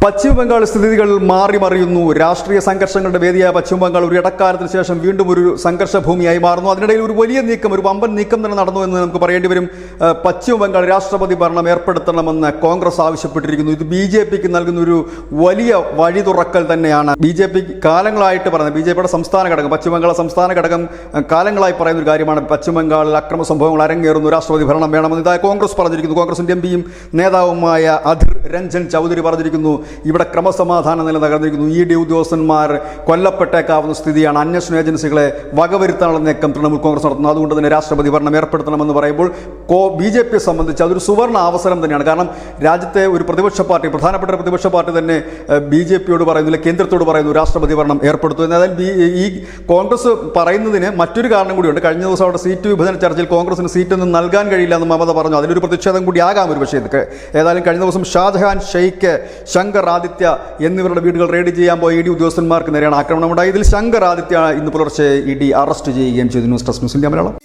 പശ്ചിമബംഗാൾ സ്ഥിതികൾ മാറിമറിയുന്നു. രാഷ്ട്രീയ സംഘർഷങ്ങളുടെ വേദിയായ പശ്ചിമബംഗാൾ ഒരു ഇടക്കാലത്തിന് ശേഷം വീണ്ടും ഒരു സംഘർഷ ഭൂമിയായി മാറുന്നു. അതിനിടയിൽ ഒരു വലിയ നീക്കം, ഒരു വമ്പൻ നീക്കം തന്നെ നടന്നു എന്ന് നമുക്ക് പറയേണ്ടി വരും. പശ്ചിമബംഗാൾ രാഷ്ട്രപതി ഭരണം ഏർപ്പെടുത്തണമെന്ന് കോൺഗ്രസ് ആവശ്യപ്പെട്ടിരിക്കുന്നു. ഇത് BJPക്ക് നൽകുന്ന ഒരു വലിയ വഴി തുറക്കൽ തന്നെയാണ്. BJP കാലങ്ങളായിട്ട് പറയുന്നത്, BJPയുടെ സംസ്ഥാന ഘടകം, പശ്ചിമബംഗാൾ സംസ്ഥാന ഘടകം കാലങ്ങളായി പറയുന്ന ഒരു കാര്യമാണ് പശ്ചിമബംഗാളിൽ അക്രമ സംഭവങ്ങൾ അരങ്ങേറുന്നു, രാഷ്ട്രപതി ഭരണം വേണമെന്ന് ഇതായി കോൺഗ്രസ് പറഞ്ഞിരിക്കുന്നു. കോൺഗ്രസിൻ്റെ MPയും നേതാവുമായ അധിർ രഞ്ജൻ ചൗധരി പറഞ്ഞിരിക്കുന്നു, ഇവിടെ ക്രമസമാധാന നില തകർന്നിരിക്കുന്നു, ED ഉദ്യോഗസ്ഥന്മാർ കൊല്ലപ്പെട്ടേക്കാവുന്ന സ്ഥിതിയാണ്, അന്വേഷണ ഏജൻസികളെ വകവരുത്താനുള്ള നീക്കം തൃണമൂൽ കോൺഗ്രസ് നടത്തുന്നു, അതുകൊണ്ട് തന്നെ രാഷ്ട്രപതി ഭരണം ഏർപ്പെടുത്തണമെന്ന് പറയുമ്പോൾ BJPയെ സംബന്ധിച്ച് അതൊരു സുവർണ അവസരം തന്നെയാണ്. കാരണം രാജ്യത്തെ ഒരു പ്രതിപക്ഷ പാർട്ടി, പ്രധാനപ്പെട്ട പ്രതിപക്ഷ പാർട്ടി തന്നെ BJPയോട് പറയുന്നില്ല, കേന്ദ്രത്തോട് പറയുന്നു രാഷ്ട്രപതി ഭരണം ഏർപ്പെടുത്തും. എന്നാൽ ഈ കോൺഗ്രസ് പറയുന്നതിന് മറ്റൊരു കാരണം കൂടിയുണ്ട്. കഴിഞ്ഞ ദിവസം അവിടെ സീറ്റ് വിഭജന ചർച്ചയിൽ കോൺഗ്രസിന് സീറ്റൊന്നും നൽകാൻ കഴിയില്ല എന്ന് മമത പറഞ്ഞു. അതിലൊരു പ്രതിഷേധം കൂടി ആകാം ഒരു പക്ഷേ ഇതൊക്കെ. ഏതായാലും കഴിഞ്ഞ ദിവസം ഷാജഹാൻ, ഷെയ്ഖ്, ശങ്കർ ആദിത്യ എന്നിവരുടെ വീടുകൾ റെയ്ഡ് ചെയ്യാൻ പോയ ED ഉദ്യോഗസ്ഥന്മാർക്ക് നേരെയാണ് ആക്രമണമുണ്ടായി. ഇതിൽ ശങ്കർ ആദിത്യ ഇന്ന് പുലർച്ചെ ED അറസ്റ്റ് ചെയ്യുകയും ചെയ്തു. News desk news India Malayalam.